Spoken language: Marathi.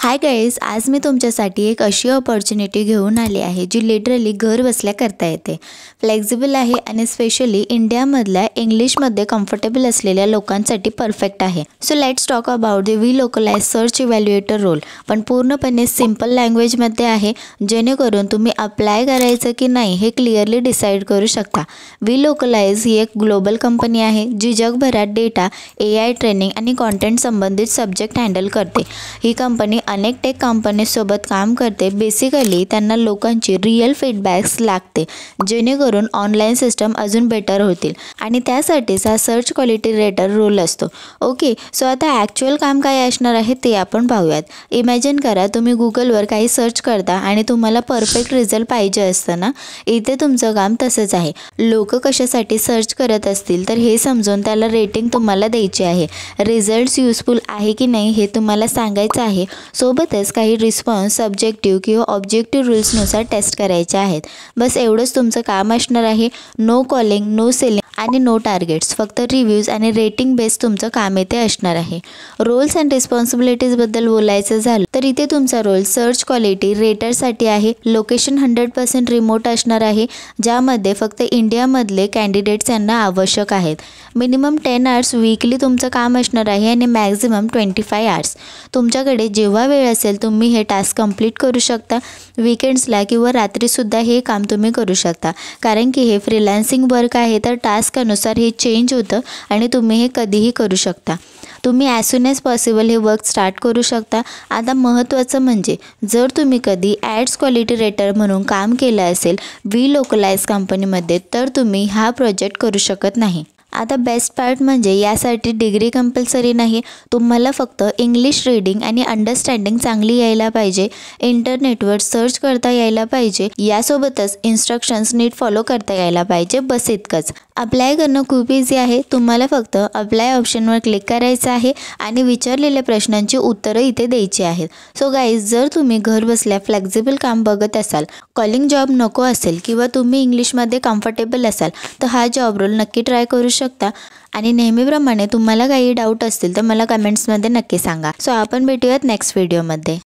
हाय गाईज, आज मी तुमच्यासाठी एक अशी अपॉर्च्युनिटी घेऊन आली आहे जी लिटरली घर बसल्या करता येते, फ्लेक्झिबल आहे आणि स्पेशली इंडियामधल्या इंग्लिशमध्ये कम्फर्टेबल असलेल्या लोकांसाठी परफेक्ट आहे. So let's talk about the we localize search evaluator role. पण पूर्णपणे सिम्पल लँग्वेजमध्ये आहे, जेणेकरून तुम्ही अप्लाय करायचं की नाही हे क्लिअरली डिसाईड करू शकता. वी लोकलाइज ही एक ग्लोबल कंपनी आहे जी जगभरात डेटा, AI ट्रेनिंग आणि कॉन्टेंट संबंधित सब्जेक्ट हँडल करते. ही कंपनी अनेक टेक कंपनीसोबत काम करते. बेसिकली त्यांना लोकांची रिअल फीडबॅक्स लागते, जेणेकरून ऑनलाईन सिस्टम अजून बेटर होतील आणि त्यासाठीच हा सर्च क्वालिटी रेटर रोल असतो. ओके, सो आता ॲक्च्युअल काम काय असणार आहे ते आपण पाहूयात. इमॅजिन करा तुम्ही गुगलवर काही सर्च करता आणि तुम्हाला परफेक्ट रिझल्ट पाहिजे असतं ना. इथे तुमचं काम तसंच आहे. लोक कशासाठी सर्च करत असतील तर हे समजून त्याला रेटिंग तुम्हाला द्यायची आहे. रिझल्ट्स युजफुल आहे की नाही हे तुम्हाला सांगायचं आहे. सोबतच काही रिस्पॉन्स सब्जेक्टिव्ह किंवा ऑब्जेक्टिव्ह रूल्सनुसार टेस्ट करायचे आहेत. बस एवढंच तुमचं काम असणार आहे. नो कॉलिंग, नो सेलिंग आणि नो टार्गेट्स, फक्त रिव्ह्यूज आणि रेटिंग बेस तुमचं काम इथे असणार आहे. रोल्स अँड रिस्पॉन्सिबिलिटीजबद्दल बोलायचं झालं तर इथे तुमचा रोल सर्च क्वालिटी रेटरसाठी आहे. लोकेशन 100% रिमोट असणार आहे, ज्यामध्ये फक्त इंडियामधले कॅन्डिडेट्स यांना आवश्यक आहेत. मिनिमम 10 आवर्स वीकली तुमचं काम असणार आहे आणि मॅक्झिमम 25 आवर्स. तुमच्याकडे जेव्हा वेळ असेल तुम्ही हे टास्क कंप्लीट करू शकता. वीकेंड्सला किंवा रात्रीसुद्धा हे काम तुम्ही करू शकता, कारण की हे फ्रीलान्सिंग वर्क आहे, तर टास्कनुसार हे चेंज होतं आणि तुम्ही हे कधीही करू शकता. तुम्ही ॲज सून ॲज पॉसिबल हे वर्क स्टार्ट करू शकता. आता महत्त्वाचं म्हणजे जर तुम्ही कधी ॲड्स क्वालिटी रेटर म्हणून काम केलं असेल वी लोकलाइज कंपनीमध्ये, तर तुम्ही हा प्रोजेक्ट करू शकत नाही. आता बेस्ट पार्ट म्हणजे यासाठी डिग्री कंपल्सरी नाही. तुम्हाला फक्त इंग्लिश रीडिंग आणि अंडरस्टँडिंग चांगली यायला पाहिजे, इंटरनेटवर सर्च करता यायला पाहिजे, यासोबतच इन्स्ट्रक्शन्स नीट फॉलो करता यायला पाहिजे. बस इतकंच. अप्लाय करणं खूप इझी आहे. तुम्हाला फक्त अप्लाय ऑप्शनवर क्लिक करायचं आहे आणि विचारलेल्या प्रश्नांची उत्तरं इथे द्यायची आहेत. सो गाईज, जर तुम्ही घर बसल्या फ्लेक्झिबल काम बघत असाल, कॉलिंग जॉब नको असेल किंवा तुम्ही इंग्लिशमध्ये कम्फर्टेबल असाल, तर हा जॉब रोल नक्की ट्राय करू शकता. आणि नेहमीप्रमाणे तुम्हाला काही डाऊट असतील तर मला कमेंट्समध्ये नक्की सांगा. सो आपण भेटूयात नेक्स्ट व्हिडिओमध्ये.